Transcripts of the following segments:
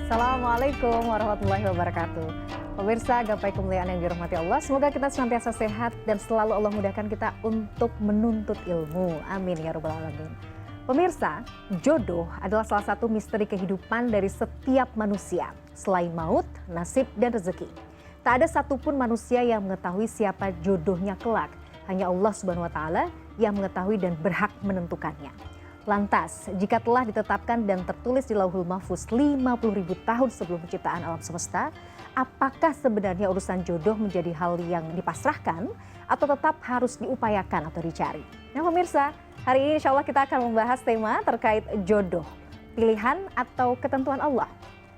Assalamualaikum warahmatullahi wabarakatuh. Pemirsa gapai kemuliaan yang dirahmati Allah, semoga kita senantiasa sehat dan selalu Allah mudahkan kita untuk menuntut ilmu. Amin ya rabbal alamin. Pemirsa, jodoh adalah salah satu misteri kehidupan dari setiap manusia. Selain maut, nasib dan rezeki. Tak ada satupun manusia yang mengetahui siapa jodohnya kelak. Hanya Allah Subhanahu wa taala yang mengetahui dan berhak menentukannya. Lantas, jika telah ditetapkan dan tertulis di Lauhul Mahfuz 50.000 tahun sebelum penciptaan alam semesta, apakah sebenarnya urusan jodoh menjadi hal yang dipasrahkan atau tetap harus diupayakan atau dicari? Nah pemirsa, hari ini insya Allah kita akan membahas tema terkait jodoh, pilihan atau ketentuan Allah.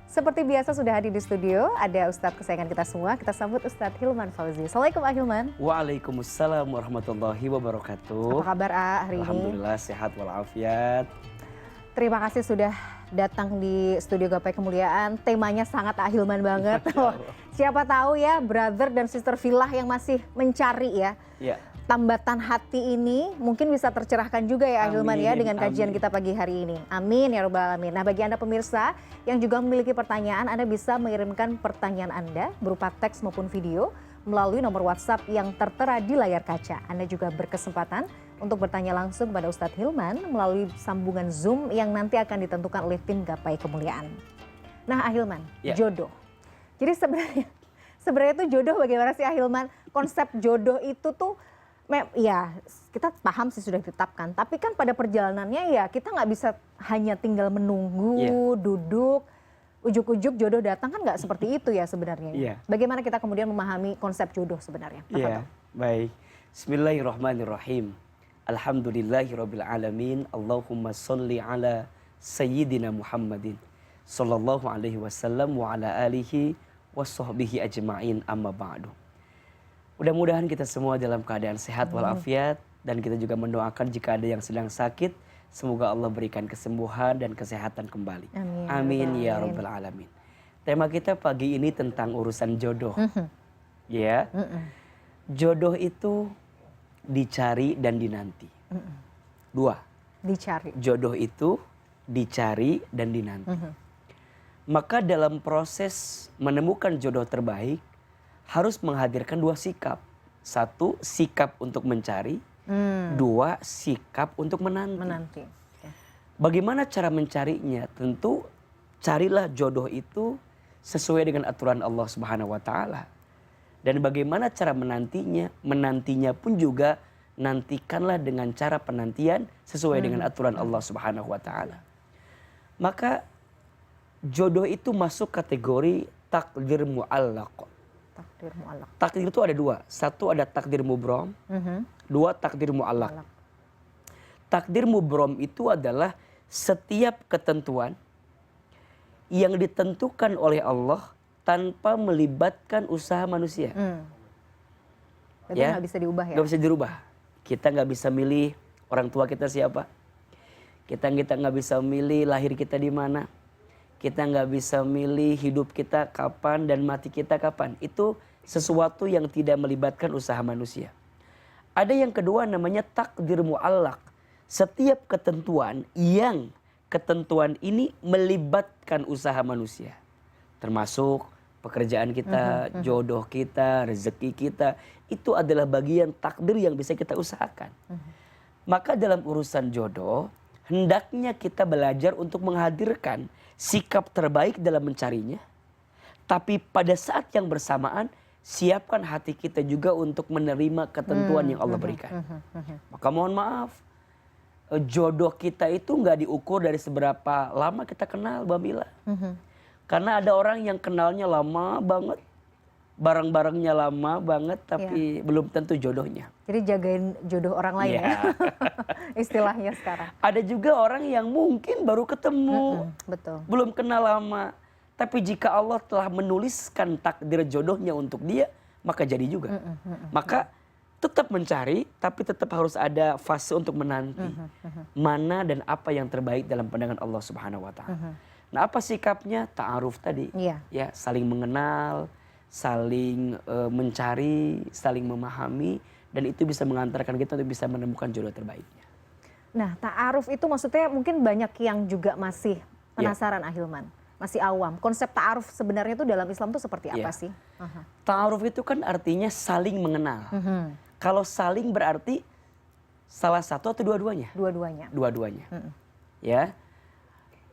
Seperti biasa sudah hadir di studio, ada Ustadz kesayangan kita semua. Kita sambut Ustadz Hilman Fauzi. Assalamualaikum Pak Hilman. Waalaikumsalam warahmatullahi wabarakatuh. Apa kabar hari ini? Alhamdulillah sehat walafiat. Terima kasih sudah datang di studio Gapai Kemuliaan. Temanya sangat Hilman banget. Siapa tahu ya brother dan sister Filah yang masih mencari ya. Tambatan hati ini mungkin bisa tercerahkan juga ya Hilman ya dengan kajian kita pagi hari ini. Amin ya rabbal alamin. Nah bagi Anda pemirsa yang juga memiliki pertanyaan, Anda bisa mengirimkan pertanyaan Anda berupa teks maupun video melalui nomor WhatsApp yang tertera di layar kaca. Anda juga berkesempatan untuk bertanya langsung kepada Ustadz Hilman melalui sambungan Zoom yang nanti akan ditentukan oleh tim Gapai Kemuliaan. Nah Hilman, jodoh. Jadi sebenarnya itu jodoh bagaimana sih Hilman? Konsep jodoh itu tuh ya kita paham sih sudah ditetapkan, tapi kan pada perjalanannya ya kita nggak bisa hanya tinggal menunggu, duduk, ujuk-ujuk jodoh datang, kan nggak seperti itu ya sebenarnya. Bagaimana kita kemudian memahami konsep jodoh sebenarnya? Baik. Bismillahirrahmanirrahim. Alhamdulillahirabbil alamin. Allahumma sholli ala sayyidina Muhammadin sallallahu alaihi wasallam wa ala alihi washabbihi ajma'in, amma ba'du. Mudah-mudahan kita semua dalam keadaan sehat walafiat, dan kita juga mendoakan jika ada yang sedang sakit, semoga Allah berikan kesembuhan dan kesehatan kembali. Amin ya rabbal alamin. Tema kita pagi ini tentang urusan jodoh. Jodoh itu dicari dan dinanti. Dua. Dicari. Jodoh itu dicari dan dinanti. Maka dalam proses menemukan jodoh terbaik, harus menghadirkan dua sikap. Satu, sikap untuk mencari. Dua, sikap untuk menanti. Bagaimana cara mencarinya? Tentu carilah jodoh itu sesuai dengan aturan Allah Subhanahu wa taala. Dan bagaimana cara menantinya? Menantinya pun juga nantikanlah dengan cara penantian sesuai dengan aturan Allah Subhanahu wa taala. Maka jodoh itu masuk kategori takdir mu'allaq. Takdir itu ada dua. Satu ada takdir mubrom, dua takdir mu'allaq. Takdir mubrom itu adalah setiap ketentuan yang ditentukan oleh Allah tanpa melibatkan usaha manusia. Jadi nggak bisa diubah ya? Nggak bisa dirubah. Kita nggak bisa milih orang tua kita siapa. Kita nggak bisa milih lahir kita di mana. Kita nggak bisa milih hidup kita kapan dan mati kita kapan. Itu sesuatu yang tidak melibatkan usaha manusia. Ada yang kedua namanya takdir mu'allaq. Setiap ketentuan yang ketentuan ini melibatkan usaha manusia. Termasuk pekerjaan kita, jodoh kita, rezeki kita. Itu adalah bagian takdir yang bisa kita usahakan. Maka dalam urusan jodoh, hendaknya kita belajar untuk menghadirkan sikap terbaik dalam mencarinya. Tapi pada saat yang bersamaan, siapkan hati kita juga untuk menerima ketentuan yang Allah berikan. Maka mohon maaf, jodoh kita itu nggak diukur dari seberapa lama kita kenal, Mbak Mila. Karena ada orang yang kenalnya lama banget, barang-barangnya lama banget, tapi belum tentu jodohnya. Jadi jagain jodoh orang lain ya, istilahnya sekarang. Ada juga orang yang mungkin baru ketemu, belum kenal lama. Tapi jika Allah telah menuliskan takdir jodohnya untuk dia, maka jadi juga. Maka tetap mencari, tapi tetap harus ada fase untuk menanti. Mana dan apa yang terbaik dalam pandangan Allah Subhanahu wa taala. Nah, apa sikapnya? Ta'aruf tadi. Ya, saling mengenal, saling mencari, saling memahami, dan itu bisa mengantarkan kita untuk bisa menemukan jodoh terbaiknya. Nah, ta'aruf itu maksudnya mungkin banyak yang juga masih penasaran Ahilman. masih awam. Konsep ta'aruf sebenarnya itu dalam Islam itu seperti apa sih? Ta'aruf itu kan artinya saling mengenal. Kalau saling berarti salah satu atau dua-duanya? Dua-duanya. Dua-duanya. Ya.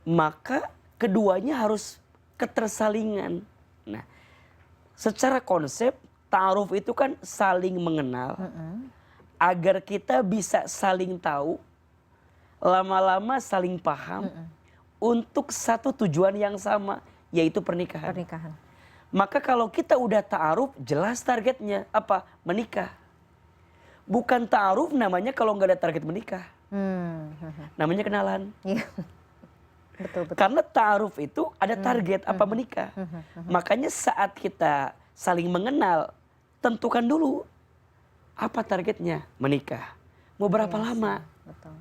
Maka keduanya harus ketersalingan. Nah, secara konsep ta'aruf itu kan saling mengenal. Agar kita bisa saling tahu, lama-lama saling paham untuk satu tujuan yang sama, yaitu pernikahan. Maka kalau kita udah ta'aruf, jelas targetnya apa? Menikah. Bukan ta'aruf namanya kalau nggak ada target menikah. Namanya kenalan. Betul. Karena ta'aruf itu ada target apa menikah. Makanya saat kita saling mengenal, tentukan dulu apa targetnya, menikah. Mau berapa lama? Betul.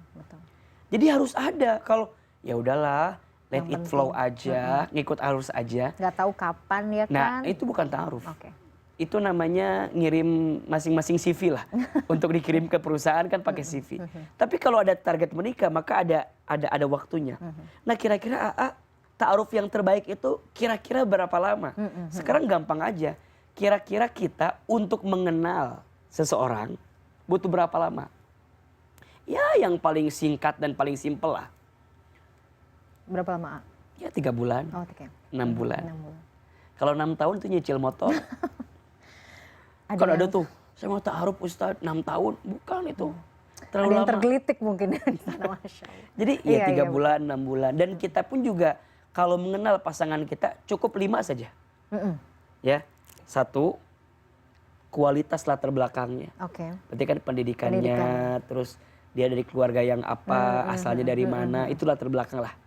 Jadi harus ada. Kalau ya udahlah, let it flow aja, ngikut arus aja. Nggak tahu kapan ya kan? Nah, itu bukan ta'aruf. Oke. Itu namanya ngirim masing-masing CV lah. Untuk dikirim ke perusahaan kan pakai CV. Tapi kalau ada target menikah, maka ada waktunya. Nah, kira-kira ta'aruf yang terbaik itu kira-kira berapa lama? Sekarang gampang aja. Kira-kira kita untuk mengenal seseorang butuh berapa lama? Ya yang paling singkat dan paling simpel lah. Berapa lama? Ya 3 bulan. 6 bulan. Kalau 6 tahun itu nyicil motor. Kan ada tuh, saya mau ta'aruf Ustadz 6 tahun. Bukan itu. Terlalu ada yang lama. Tergelitik mungkin di sana, Masya Allah. Jadi ya 3 bulan, 6 bulan. Dan kita pun juga kalau mengenal pasangan kita cukup 5 saja. Ya, 1, kualitas latar belakangnya. Berarti kan pendidikannya, terus dia dari keluarga yang apa, asalnya dari mana, itu latar belakang lah.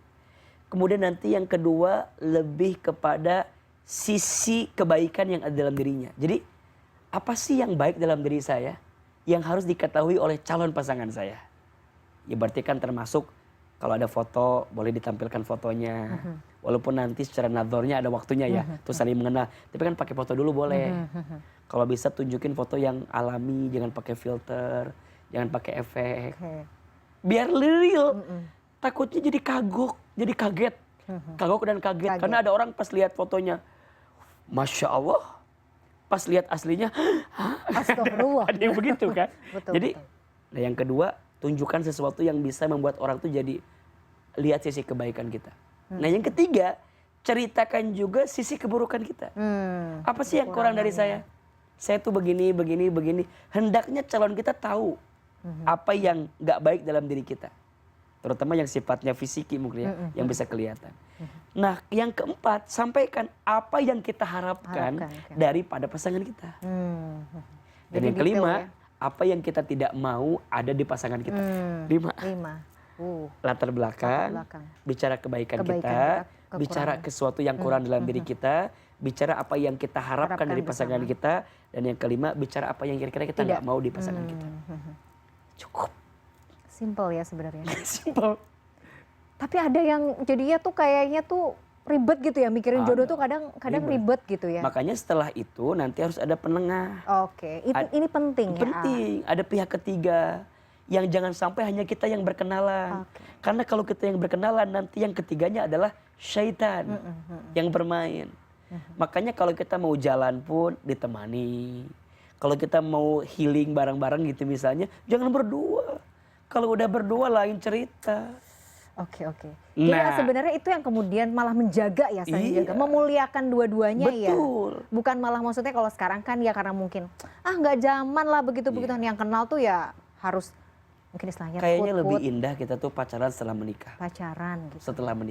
Kemudian nanti yang kedua, lebih kepada sisi kebaikan yang ada dalam dirinya. Jadi, apa sih yang baik dalam diri saya yang harus diketahui oleh calon pasangan saya? Ya berarti kan termasuk kalau ada foto, boleh ditampilkan fotonya. Walaupun nanti secara nazarnya ada waktunya ya, terus saling mengenal. Tapi kan pakai foto dulu boleh. Kalau bisa tunjukin foto yang alami, jangan pakai filter, jangan pakai efek. Biar real. Takutnya jadi jadi kaget. Kagok dan kaget. Karena ada orang pas lihat fotonya, Masya Allah. Pas lihat aslinya, Astagfirullah. ada yang begitu kan. Jadi, betul. Nah yang kedua, tunjukkan sesuatu yang bisa membuat orang tuh jadi lihat sisi kebaikan kita. Nah yang ketiga, ceritakan juga sisi keburukan kita. Apa sih yang kurang dari saya? Saya tuh begini. Hendaknya calon kita tahu apa yang gak baik dalam diri kita. Terutama yang sifatnya fisiki mungkin ya, yang bisa kelihatan. Nah yang keempat, sampaikan apa yang kita harapkan daripada pasangan kita. Dan yang kelima, apa yang kita tidak mau ada di pasangan kita. 5. Latar belakang, bicara kebaikan kita, bicara sesuatu yang kurang dalam diri kita, bicara apa yang kita harapkan dari pasangan kita, dan yang kelima, bicara apa yang kira-kira kita nggak mau di pasangan kita. Cukup. Simple ya sebenarnya. Simple. Tapi ada yang jadinya tuh kayaknya tuh ribet gitu ya, mikirin jodoh tuh kadang ribet gitu ya. Makanya setelah itu nanti harus ada penengah. Ini penting ya. Penting, ada pihak ketiga yang jangan sampai hanya kita yang berkenalan. Karena kalau kita yang berkenalan, nanti yang ketiganya adalah syaitan yang bermain. Makanya kalau kita mau jalan pun ditemani. Kalau kita mau healing bareng-bareng gitu misalnya, jangan berdua. Kalau udah berdua lain cerita. Ya sebenarnya itu yang kemudian malah menjaga ya, menjaga, memuliakan dua-duanya. Ya. Bukan malah maksudnya kalau sekarang kan ya karena mungkin nggak zaman lah begitu-begitu. Yang kenal tuh ya harus mungkin istilahnya kayaknya lebih indah kita tuh pacaran setelah menikah. Gitu.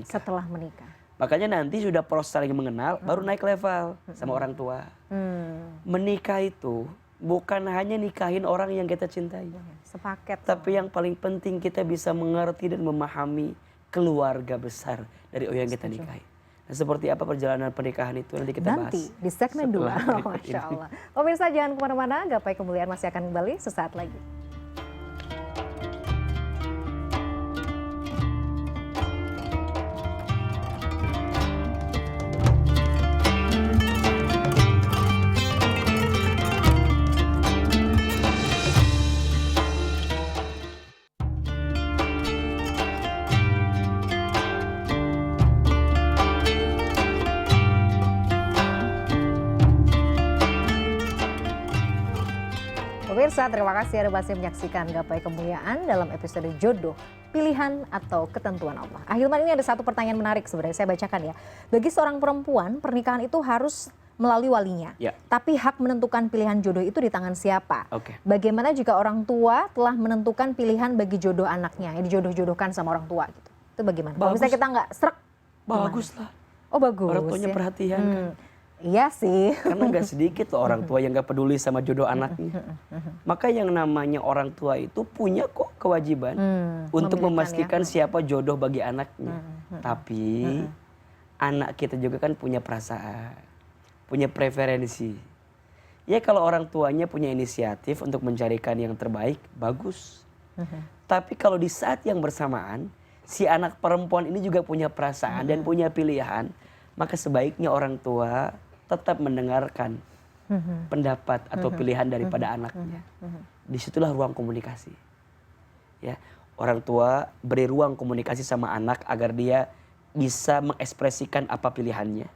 Setelah menikah. Makanya nanti sudah proses saling mengenal, baru naik level sama orang tua. Menikah itu bukan hanya nikahin orang yang kita cintai. Sepaket. Tapi yang paling penting kita bisa mengerti dan memahami keluarga besar dari orang yang kita nikahi. Nah, seperti apa perjalanan pernikahan itu nanti kita bahas. Nanti di segmen 2. Masya Allah. Pemirsa jangan kemana-mana, Gapai Kemuliaan masih akan kembali sesaat lagi. pemirsa, terima kasih Anda masih menyaksikan Gapai Kemuliaan dalam episode Jodoh, Pilihan atau Ketentuan Allah. Ahilman, ini ada satu pertanyaan menarik sebenarnya, saya bacakan ya. Bagi seorang perempuan, pernikahan itu harus melalui walinya. Ya. Tapi hak menentukan pilihan jodoh itu di tangan siapa? Oke. Bagaimana jika orang tua telah menentukan pilihan bagi jodoh anaknya, yang dijodoh-jodohkan sama orang tua gitu? Itu bagaimana? Kalau misalnya kita nggak srek, bagus lah. Oh bagus. Orang tuanya perhatian kan. Iya sih. Karena gak sedikit loh orang tua yang gak peduli sama jodoh anaknya. Maka yang namanya orang tua itu punya kok kewajiban untuk memastikan siapa jodoh bagi anaknya. Tapi anak kita juga kan punya perasaan, punya preferensi. Ya kalau orang tuanya punya inisiatif untuk mencarikan yang terbaik, bagus. Tapi kalau di saat yang bersamaan, si anak perempuan ini juga punya perasaan dan punya pilihan, maka sebaiknya orang tua tetap mendengarkan pendapat atau pilihan daripada anaknya. Disitulah ruang komunikasi. Ya, orang tua beri ruang komunikasi sama anak agar dia bisa mengekspresikan apa pilihannya.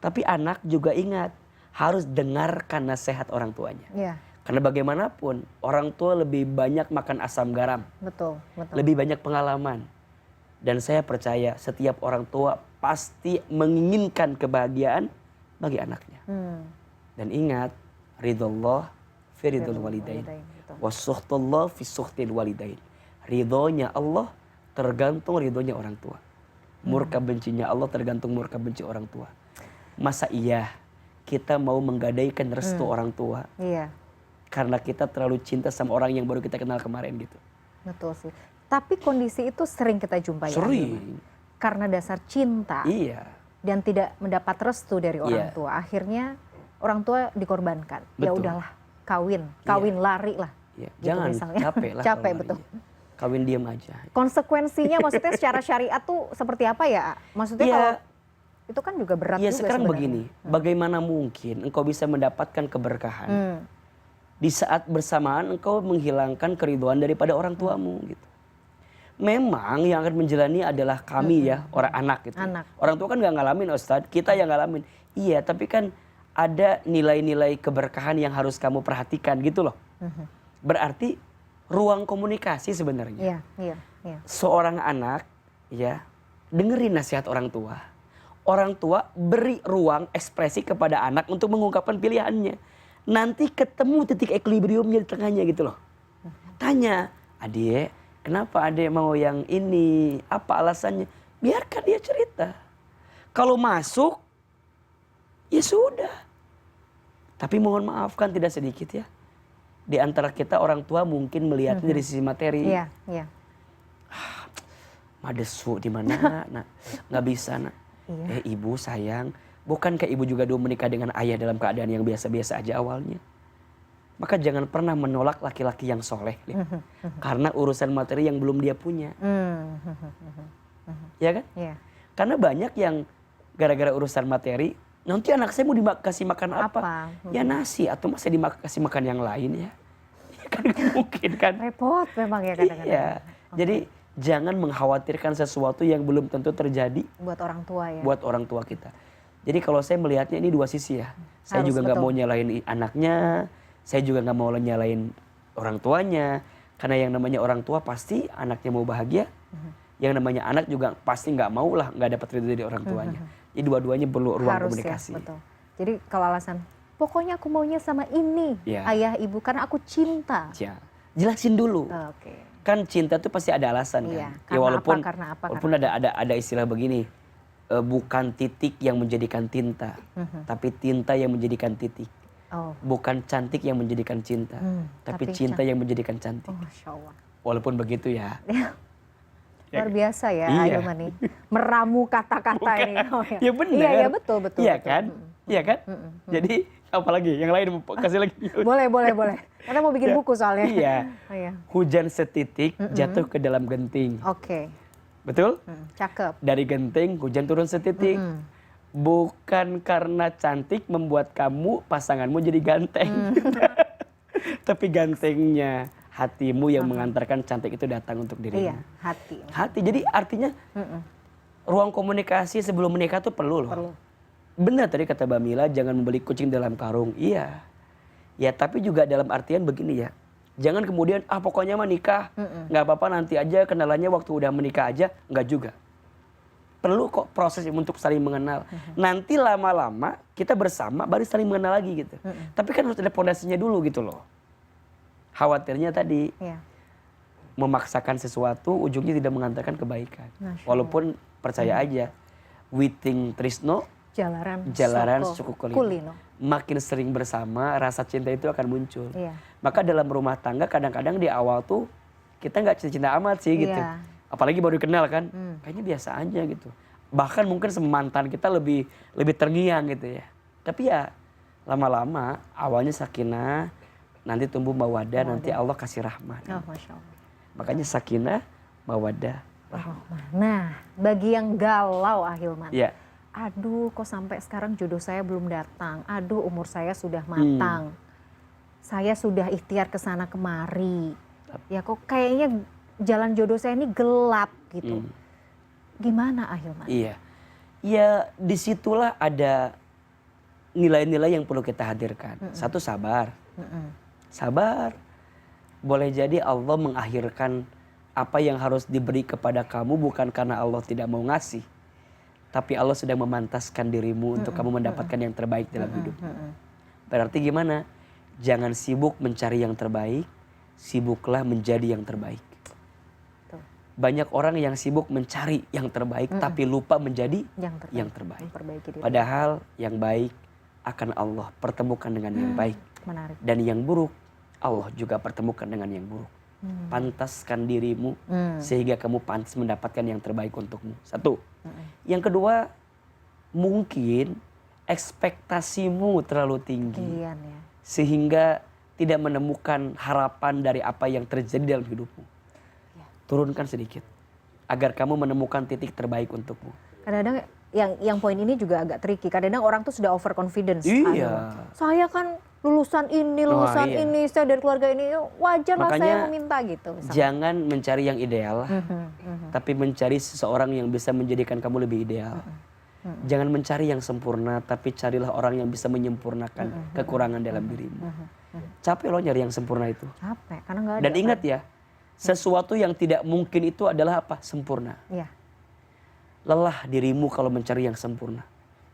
Tapi anak juga ingat harus dengarkan nasihat orang tuanya. Ya. Karena bagaimanapun orang tua lebih banyak makan asam garam. Betul, betul. Lebih banyak pengalaman. Dan saya percaya setiap orang tua pasti menginginkan kebahagiaan bagi anaknya. Dan ingat, ridhollah fi ridhul walidain, wa sukhtullah fi sukhtil walidain. Ridhonya Allah tergantung ridhonya orang tua. Murka bencinya Allah tergantung murka benci orang tua. Masa iya kita mau menggadaikan restu orang tua? Iya. Karena kita terlalu cinta sama orang yang baru kita kenal kemarin gitu. Betul sih. Tapi kondisi itu sering kita jumpai. Sering. Karena dasar cinta. Iya. Dan tidak mendapat restu dari orang tua. Akhirnya orang tua dikorbankan. Betul. Ya udahlah, kawin lari lah. Iya. Gitu Jangan misalnya. capek lah. Capek betul. Kawin diam aja. Konsekuensinya maksudnya secara syariat tuh seperti apa ya? Maksudnya kalau itu kan juga berat juga sekarang sebenarnya. begini, bagaimana mungkin engkau bisa mendapatkan keberkahan di saat bersamaan engkau menghilangkan keriduan daripada orang tuamu gitu. Memang yang akan menjalani adalah kami ya, orang anak gitu. Anak. Orang tua kan gak ngalamin Ustadz, kita yang ngalamin. Iya, tapi kan ada nilai-nilai keberkahan yang harus kamu perhatikan gitu loh. Berarti ruang komunikasi sebenarnya. Iya. Seorang anak ya, dengerin nasihat orang tua. Orang tua beri ruang ekspresi kepada anak untuk mengungkapkan pilihannya. Nanti ketemu titik equilibriumnya di tengahnya gitu loh. Tanya, adik, kenapa adik mau yang ini? Apa alasannya? Biarkan dia cerita. Kalau masuk, ya sudah. Tapi mohon maaf kan tidak sedikit ya. Di antara kita orang tua mungkin melihatnya dari sisi materi. Iya. Madesu di mana? Nah, nggak bisa nak. Iya. Ibu sayang, bukankah ibu juga dulu menikah dengan ayah dalam keadaan yang biasa-biasa aja awalnya? Maka jangan pernah menolak laki-laki yang soleh, karena urusan materi yang belum dia punya, ya kan? Iya. Karena banyak yang gara-gara urusan materi, nanti anak saya mau dikasih makan apa? Ya nasi, atau masa dikasih makan yang lain ya? Kan mungkin kan? Repot memang ya kadang-kadang. Iya, jadi jangan mengkhawatirkan sesuatu yang belum tentu terjadi buat orang tua ya. Buat orang tua kita. Jadi kalau saya melihatnya ini dua sisi ya. Saya juga nggak mau nyalain anaknya, saya juga nggak mau nyalain orang tuanya. Karena yang namanya orang tua pasti anaknya mau bahagia. Yang namanya anak juga pasti nggak mau lah nggak dapat ridho dari orang tuanya. Jadi dua-duanya perlu ruang komunikasi. Ya, betul. Jadi kalau alasan, pokoknya aku maunya sama ini, ayah ibu karena aku cinta. Ya, jelasin dulu. Oke. Kan cinta tuh pasti ada alasan kan. Ya walaupun ada istilah begini, bukan titik yang menjadikan tinta, tapi tinta yang menjadikan titik. Bukan cantik yang menjadikan cinta, tapi cinta yang menjadikan cantik. Masya Allah. Walaupun begitu ya. Luar biasa ya Ahilman nih. Meramu kata-kata ini. Ya benar. Iya betul. Iya kan? Iya kan? Jadi apalagi yang lain kasih lagi. Boleh. Karena mau bikin buku soalnya. Iya. Hujan setitik jatuh ke dalam genting. Oke. Betul? Cakep. Dari genting hujan turun setitik. Bukan karena cantik membuat kamu pasanganmu jadi ganteng. Tapi gantengnya hatimu yang mengantarkan cantik itu datang untuk dirimu. Iya, hati. Jadi artinya ruang komunikasi sebelum menikah tuh perlu loh. Benar tadi kata Mbak Mila, jangan membeli kucing dalam karung. Iya. Ya tapi juga dalam artian begini ya. Jangan kemudian pokoknya mah nikah, nggak apa-apa nanti aja, kenalannya waktu udah menikah aja, nggak juga. Perlu kok proses untuk saling mengenal. Nanti lama-lama kita bersama baru saling mengenal lagi gitu. Tapi kan harus ada pondasinya dulu gitu loh. Khawatirnya tadi memaksakan sesuatu ujungnya tidak mengantarkan kebaikan. Walaupun percaya aja, witing trisno jalaran suku kulino. Makin sering bersama rasa cinta itu akan muncul. Maka dalam rumah tangga kadang-kadang di awal tuh kita nggak cinta-cinta amat sih gitu. Apalagi baru kenal kan, kayaknya biasa aja gitu. Bahkan mungkin mantan kita lebih terngiang gitu ya. Tapi ya lama-lama awalnya sakinah, nanti tumbuh mawaddah, nanti Allah kasih rahmat. Masya Allah. Makanya sakinah, mawaddah, rahmah. Nah, bagi yang galau Ahilman, aduh kok sampai sekarang jodoh saya belum datang. Aduh, umur saya sudah matang. Saya sudah ikhtiar ke sana kemari. Ya kok kayaknya jalan jodoh saya ini gelap gitu. Gimana Ahilman? Iya. Ya disitulah ada nilai-nilai yang perlu kita hadirkan. Satu, sabar. Sabar. Boleh jadi Allah mengakhirkan apa yang harus diberi kepada kamu bukan karena Allah tidak mau ngasih. Tapi Allah sudah memantaskan dirimu untuk kamu mendapatkan yang terbaik dalam hidupmu. Berarti gimana? Jangan sibuk mencari yang terbaik, sibuklah menjadi yang terbaik. Banyak orang yang sibuk mencari yang terbaik tapi lupa menjadi yang terbaik. Padahal yang baik akan Allah pertemukan dengan yang baik. Menarik. Dan yang buruk Allah juga pertemukan dengan yang buruk. Pantaskan dirimu sehingga kamu pantas mendapatkan yang terbaik untukmu. Satu. Yang kedua, mungkin ekspektasimu terlalu tinggi sehingga tidak menemukan harapan dari apa yang terjadi dalam hidupmu. Turunkan sedikit agar kamu menemukan titik terbaik untukmu. Kadang-kadang yang poin ini juga agak tricky. Kadang-kadang orang tuh sudah overconfidence. Saya kan lulusan ini, ini, saya dari keluarga ini, wajar lah saya meminta gitu. Misalnya. Jangan mencari yang ideal, tapi mencari seseorang yang bisa menjadikan kamu lebih ideal. Jangan mencari yang sempurna, tapi carilah orang yang bisa menyempurnakan kekurangan dalam dirimu. Capek loh nyari yang sempurna itu. Capek, karena nggak ada. Dan ingat ya, sesuatu yang tidak mungkin itu adalah apa? Sempurna. Lelah dirimu kalau mencari yang sempurna.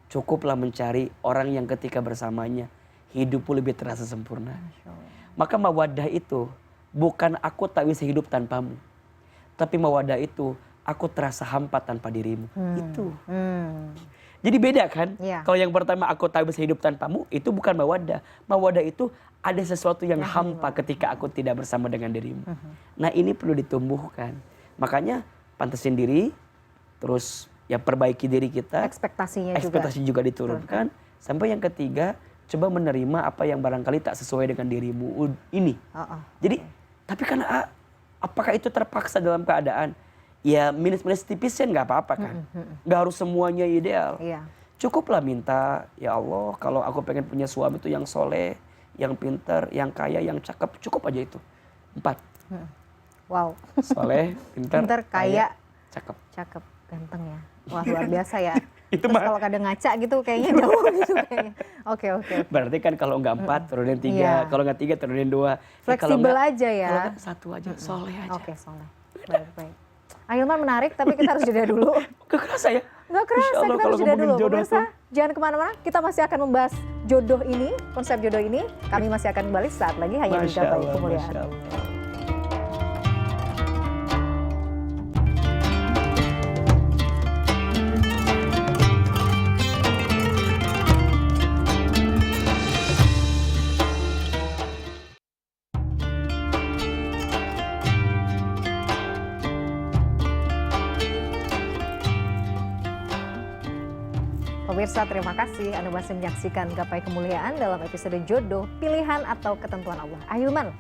Cukuplah mencari orang yang ketika bersamanya hidupmu lebih terasa sempurna. Maka mawaddah itu bukan aku tak bisa hidup tanpamu, tapi mawaddah itu aku terasa hampa tanpa dirimu. Itu. Jadi beda kan? Kalau yang pertama aku tak bisa hidup tanpamu, itu bukan mawaddah. Mawaddah itu ada sesuatu yang hampa ketika aku tidak bersama dengan dirimu. Nah ini perlu ditumbuhkan. Makanya pantasin diri, terus ya perbaiki diri kita. Ekspektasi juga diturunkan. Sampai yang ketiga, coba menerima apa yang barangkali tak sesuai dengan dirimu ini. Jadi, tapi karena apakah itu terpaksa dalam keadaan? Ya minus-minus tipisnya nggak apa-apa kan. Nggak harus semuanya ideal. Cukuplah minta, ya Allah kalau aku pengen punya suami itu yang soleh, yang pintar, yang kaya, yang cakep, cukup aja itu. 4. Wow. Soleh, pintar, kaya, cakep, ganteng ya. Wah luar biasa ya. Itu kalau kadang ngaca gitu kayaknya jauh gitu kayaknya. Oke. Berarti kan kalau nggak 4 turunin 3, kalau nggak 3 turunin 2. Fleksibel aja ya. Kalau nggak 1 aja, soleh aja. Oke, soleh. Baik. Ahilman menarik, tapi kita harus jeda dulu. Gak kerasa ya? Gak kerasa, kita harus jeda dulu. Pemirsa, jangan kemana-mana, kita masih akan membahas jodoh ini, konsep jodoh ini. Kami masih akan kembali saat lagi hanya di Gapai Kemuliaan. Pemirsa, terima kasih Anda masih menyaksikan Gapai Kemuliaan dalam episode jodoh, pilihan atau ketentuan Allah. Ahilman,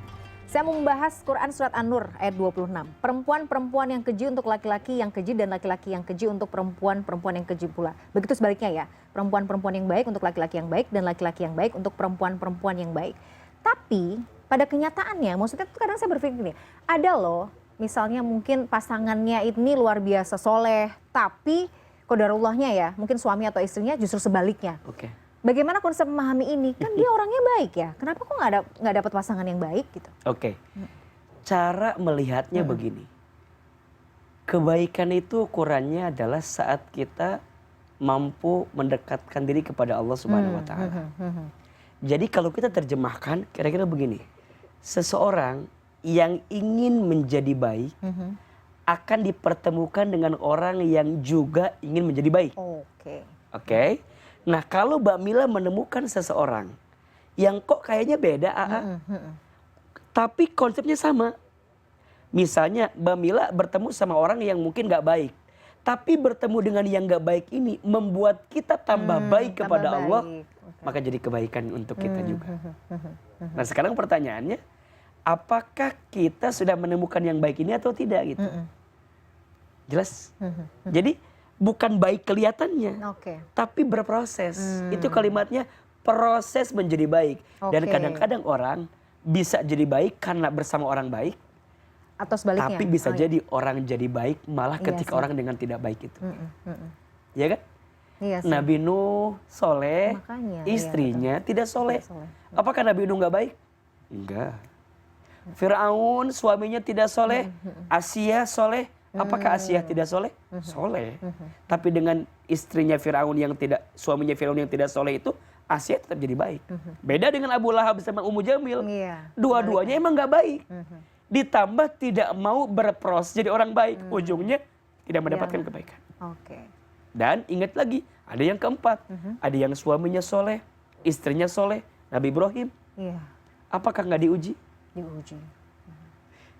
saya mau membahas Quran Surat An-Nur ayat 26. Perempuan-perempuan yang keji untuk laki-laki yang keji dan laki-laki yang keji untuk perempuan-perempuan yang keji pula. Begitu sebaliknya ya, perempuan-perempuan yang baik untuk laki-laki yang baik dan laki-laki yang baik untuk perempuan-perempuan yang baik. Tapi pada kenyataannya, maksudnya kadang saya berpikir gini, ada loh misalnya mungkin pasangannya ini luar biasa soleh, tapi qadarullahnya ya, mungkin suami atau istrinya justru sebaliknya. Bagaimana konsep memahami ini? Kan dia orangnya baik ya. Kenapa kok nggak dapat pasangan yang baik gitu? Oke. Cara melihatnya begini. Kebaikan itu ukurannya adalah saat kita mampu mendekatkan diri kepada Allah Subhanahu wa taala. Jadi kalau kita terjemahkan kira-kira begini. Seseorang yang ingin menjadi baik akan dipertemukan dengan orang yang juga ingin menjadi baik. Oke. Nah, kalau Mbak Mila menemukan seseorang yang kok kayaknya beda, tapi konsepnya sama. Misalnya Mbak Mila bertemu sama orang yang mungkin gak baik, tapi bertemu dengan yang gak baik ini membuat kita tambah baik kepada Allah, maka jadi kebaikan untuk kita juga. Nah, sekarang pertanyaannya, apakah kita sudah menemukan yang baik ini atau tidak gitu? Jelas? Jadi bukan baik kelihatannya, tapi berproses. Itu kalimatnya proses menjadi baik. Dan kadang-kadang orang bisa jadi baik karena bersama orang baik, atau sebaliknya. Tapi bisa jadi orang jadi baik malah ketika orang dengan tidak baik itu. Ya kan? Iya sih. Nabi Nuh soleh, istrinya tidak soleh. Apakah Nabi Nuh gak baik? Enggak. Fir'aun suaminya tidak soleh, Asia soleh. Apakah Asia tidak soleh? Soleh. Tapi dengan istrinya Fir'aun yang tidak, suaminya Fir'aun yang tidak soleh itu, Asia tetap jadi baik. Beda dengan Abu Lahab sama Ummu Jamil. Dua-duanya emang gak baik. Ditambah tidak mau berproses jadi orang baik. Ujungnya tidak mendapatkan kebaikan. Dan ingat lagi, ada yang keempat. Ada yang suaminya soleh, istrinya soleh, Nabi Ibrahim. Apakah gak diuji? Diuji.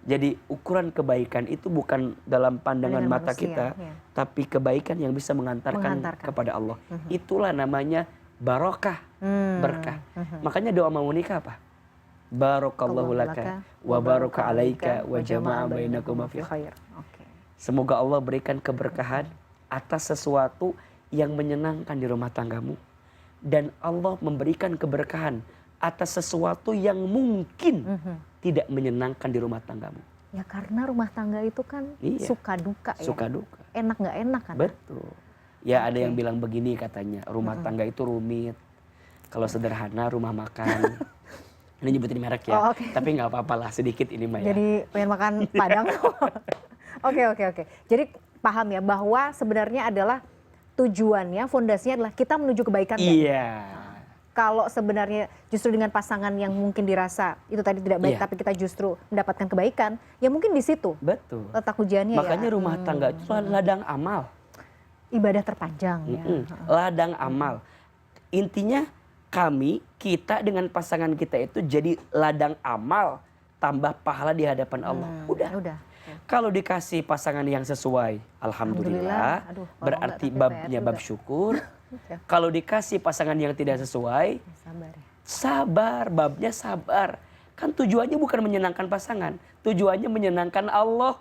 Jadi ukuran kebaikan itu bukan dalam pandangan mata kita, tapi kebaikan yang bisa mengantarkan kepada Allah. Itulah namanya barokah, berkah. Makanya doa mau nikah apa? Barakallahu laka wa baraka alaika wa jama'a bainakuma fi khair. Semoga Allah berikan keberkahan atas sesuatu yang menyenangkan di rumah tanggamu, dan Allah memberikan keberkahan atas sesuatu yang mungkin tidak menyenangkan di rumah tanggamu. Ya karena rumah tangga itu kan suka duka ya. Suka duka. Enak gak enak kan? Betul. Ya ada yang bilang begini katanya, rumah tangga itu rumit. Kalau sederhana rumah makan. Ini nyebutin merek ya. Tapi gak apa-apa lah sedikit ini Maya. Jadi pengen makan Padang. Oke. Jadi paham ya bahwa sebenarnya adalah tujuannya, fondasinya adalah kita menuju kebaikan. Iya. Kalau sebenarnya justru dengan pasangan yang mungkin dirasa itu tadi tidak baik, tapi kita justru mendapatkan kebaikan, ya mungkin di situ. Betul. Letak ujiannya. Makanya rumah tangga itu ladang amal. Ibadah terpanjang ya. Ladang amal. Intinya kita dengan pasangan kita itu jadi ladang amal, tambah pahala di hadapan Allah. Udah. Kalau dikasih pasangan yang sesuai, alhamdulillah. Berarti babnya bab syukur. Kalau dikasih pasangan yang tidak sesuai, sabar, babnya sabar. Kan tujuannya bukan menyenangkan pasangan, tujuannya menyenangkan Allah.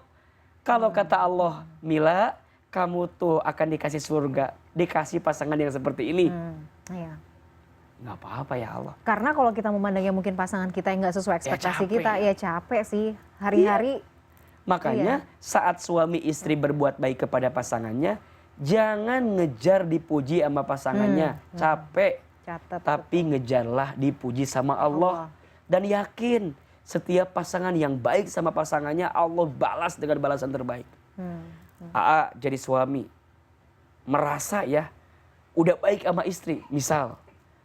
Kalau kata Allah, Mila, kamu tuh akan dikasih surga, dikasih pasangan yang seperti ini. Nggak apa-apa ya Allah. Karena kalau kita memandangnya mungkin pasangan kita yang nggak sesuai ekspektasi kita, ya capek sih hari-hari. Makanya saat suami istri berbuat baik kepada pasangannya, jangan ngejar dipuji sama pasangannya, capek. Tapi ngejarlah dipuji sama Allah. Dan yakin setiap pasangan yang baik sama pasangannya, Allah balas dengan balasan terbaik. Aa jadi suami, merasa ya udah baik sama istri, misal.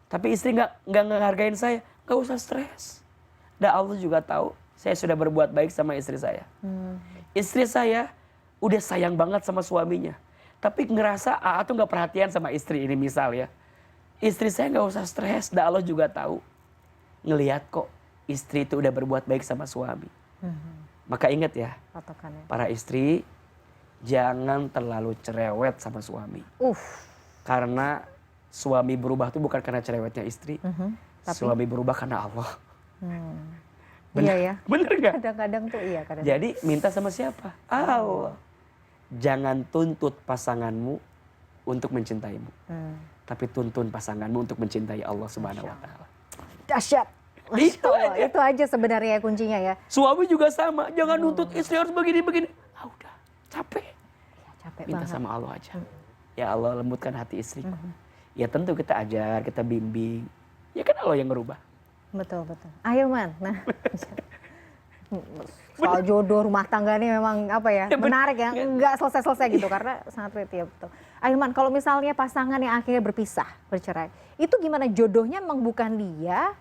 Tapi istri nggak ngehargain saya, nggak usah stres. Dan Allah juga tahu saya sudah berbuat baik sama istri saya. Istri saya udah sayang banget sama suaminya, tapi ngerasa Aa tuh nggak perhatian sama istri ini misal ya. Istri saya nggak usah stres, dan Allah juga tahu. Ngelihat kok istri itu udah berbuat baik sama suami. Maka ingat ya, para istri jangan terlalu cerewet sama suami. Karena suami berubah itu bukan karena cerewetnya istri, tapi suami berubah karena Allah. Bener, iya ya. Bener gak? Kadang-kadang tuh iya. Jadi minta sama siapa? Allah. Jangan tuntut pasanganmu untuk mencintaimu, tapi tuntun pasanganmu untuk mencintai Allah Subhanahu Wa Taala. Dahsyat. Itu aja sebenarnya kuncinya ya. Suami juga sama. Jangan nuntut istri harus begini-begini. Udah capek. Capek minta banget. Sama Allah aja. Ya Allah lembutkan hati istriku. ya tentu kita ajar, kita bimbing. Ya kan Allah yang ngerubah. Betul. Ahilman, nah soal jodoh rumah tangga ini memang apa ya, menarik ya, nggak selesai-selesai gitu karena sangat relate ya, betul. Ahilman, kalau misalnya pasangan yang akhirnya berpisah, bercerai, itu gimana, jodohnya memang bukan dia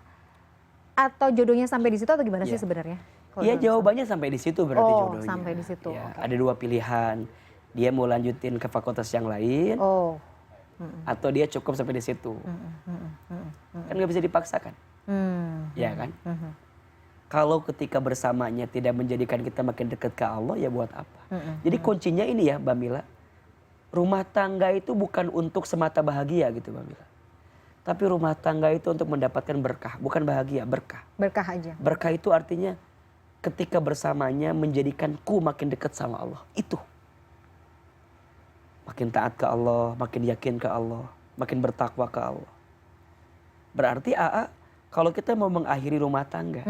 atau jodohnya sampai di situ atau gimana sih sebenarnya? Iya, jawabannya sampai di situ berarti jodohnya. Sampai di situ. Ya, ada dua pilihan. Dia mau lanjutin ke fakultas yang lain. Atau dia cukup sampai di situ. Kan nggak bisa dipaksakan. Ya kan? Kalau ketika bersamanya tidak menjadikan kita makin dekat ke Allah, ya buat apa? Jadi kuncinya ini ya Mbak Mila, rumah tangga itu bukan untuk semata bahagia gitu Mbak Mila. Tapi rumah tangga itu untuk mendapatkan berkah, bukan bahagia, berkah. Berkah aja. Berkah itu artinya ketika bersamanya menjadikanku makin dekat sama Allah. Itu. Makin taat ke Allah, makin yakin ke Allah, makin bertakwa ke Allah. Berarti kalau kita mau mengakhiri rumah tangga,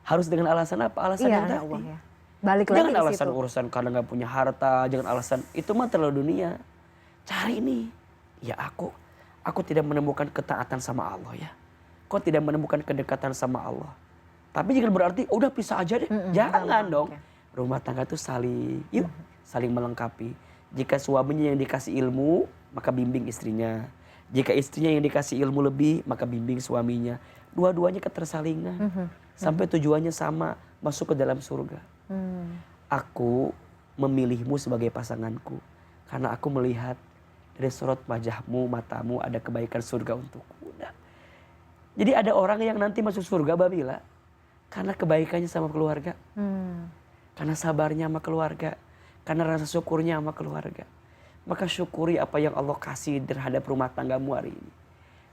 harus dengan alasan apa? Alasan yang tadi. Allah, ya. Balik lagi jangan alasan situ. Urusan karena nggak punya harta, jangan alasan itu mah terlalu dunia. Cari nih, ya aku tidak menemukan ketaatan sama Allah ya. Kok tidak menemukan kedekatan sama Allah. Tapi jangan berarti udah pisah aja deh. Jangan dong. Okay. Rumah tangga itu saling melengkapi. Jika suaminya yang dikasih ilmu, maka bimbing istrinya. Jika istrinya yang dikasih ilmu lebih, maka bimbing suaminya. Dua-duanya ketersalingan. Sampai tujuannya sama, masuk ke dalam surga. Aku memilihmu sebagai pasanganku. Karena aku melihat dari sorot wajahmu, matamu ada kebaikan surga untukku. Nah, jadi ada orang yang nanti masuk surga Babila karena kebaikannya sama keluarga. Karena sabarnya sama keluarga. Karena rasa syukurnya sama keluarga. Maka syukuri apa yang Allah kasih terhadap rumah tanggamu hari ini.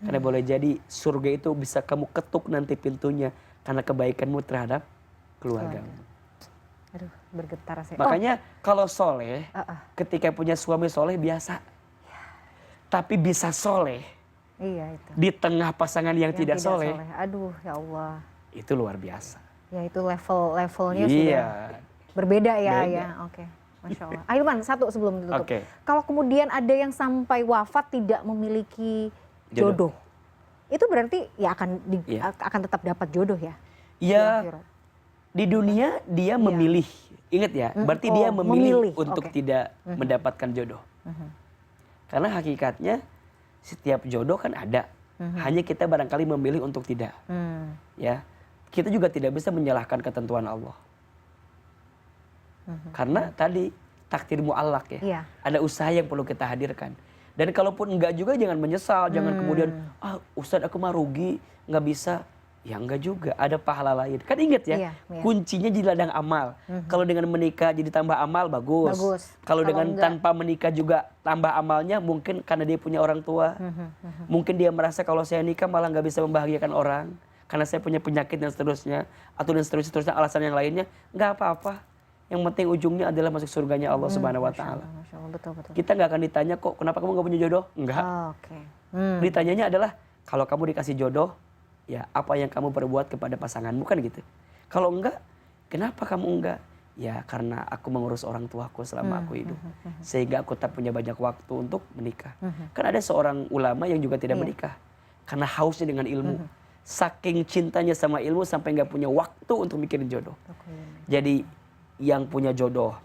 Karena boleh jadi surga itu bisa kamu ketuk nanti pintunya karena kebaikanmu terhadap keluargamu. Aduh, bergetar saya. Makanya kalau soleh, ketika punya suami soleh biasa. Tapi bisa soleh. Iya itu. Di tengah pasangan yang tidak soleh. Aduh, ya Allah. Itu luar biasa. Ya itu levelnya sudah berbeda ya. Beda. Ya. Oke. Masya Allah. Ahilman, satu sebelum ditutup. Kalau kemudian ada yang sampai wafat tidak memiliki jodoh. Itu berarti ya akan tetap dapat jodoh ya? Iya. Di dunia dia memilih. Ingat ya, berarti dia memilih untuk tidak mendapatkan jodoh. Karena hakikatnya setiap jodoh kan ada. Hanya kita barangkali memilih untuk tidak. Ya. Kita juga tidak bisa menyalahkan ketentuan Allah. Karena tadi takdir mu'allak ya. Iya. Ada usaha yang perlu kita hadirkan. Dan kalaupun enggak juga jangan menyesal, jangan kemudian Ustadz aku mah rugi, enggak bisa. Ya enggak juga, ada pahala lain. Kan ingat ya, kuncinya di ladang amal. Kalau dengan menikah jadi tambah amal bagus. Kalau dengan tanpa menikah juga tambah amalnya, mungkin karena dia punya orang tua. Mungkin dia merasa kalau saya nikah malah enggak bisa membahagiakan orang karena saya punya penyakit dan seterusnya, atau dan seterusnya alasan yang lainnya. Enggak apa-apa. Yang penting ujungnya adalah masuk surganya Allah Subhanahu wa taala. Betul. Kita nggak akan ditanya kok kenapa kamu nggak punya jodoh? Enggak. Ditanyanya adalah kalau kamu dikasih jodoh, ya apa yang kamu perbuat kepada pasanganmu kan gitu. Kalau enggak, kenapa kamu enggak? Ya karena aku mengurus orang tuaku selama aku hidup. Sehingga aku tak punya banyak waktu untuk menikah. Kan ada seorang ulama yang juga tidak menikah. Karena hausnya dengan ilmu. Saking cintanya sama ilmu sampai nggak punya waktu untuk mikirin jodoh. Jadi yang punya jodoh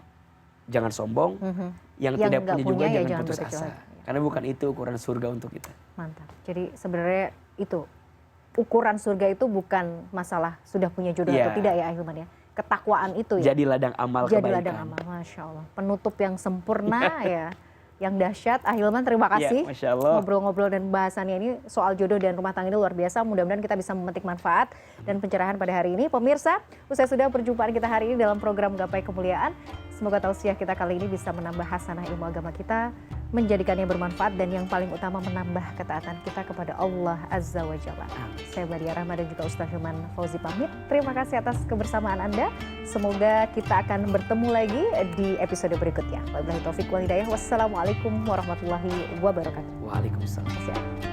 jangan sombong, yang tidak punya juga jangan putus asa. Karena bukan itu ukuran surga untuk kita. Mantap. Jadi sebenarnya itu ukuran surga itu bukan masalah sudah punya jodoh atau tidak ya Ahilman ya. Ketakwaan itu ya. Jadi ladang amal kebaikan. Jadi ladang amal, Masya Allah. Penutup yang sempurna ya. Yang dahsyat. Ahilman terima kasih. Ngobrol-ngobrol dan bahasannya ini soal jodoh dan rumah tangga ini luar biasa. Mudah-mudahan kita bisa memetik manfaat dan pencerahan pada hari ini. Pemirsa, usai sudah perjumpaan kita hari ini dalam program Gapai Kemuliaan. Semoga tausiah kita kali ini bisa menambah hasanah ilmu agama kita, menjadikannya bermanfaat dan yang paling utama menambah ketaatan kita kepada Allah Azza wa Jalla. Saya Badia Rahma dan juga Ustaz Hilman Fauzi pamit. Terima kasih atas kebersamaan Anda. Semoga kita akan bertemu lagi di episode berikutnya. Wabillahi taufiq wal hidayah. Wassalamualaikum warahmatullahi wabarakatuh. Waalaikumsalam.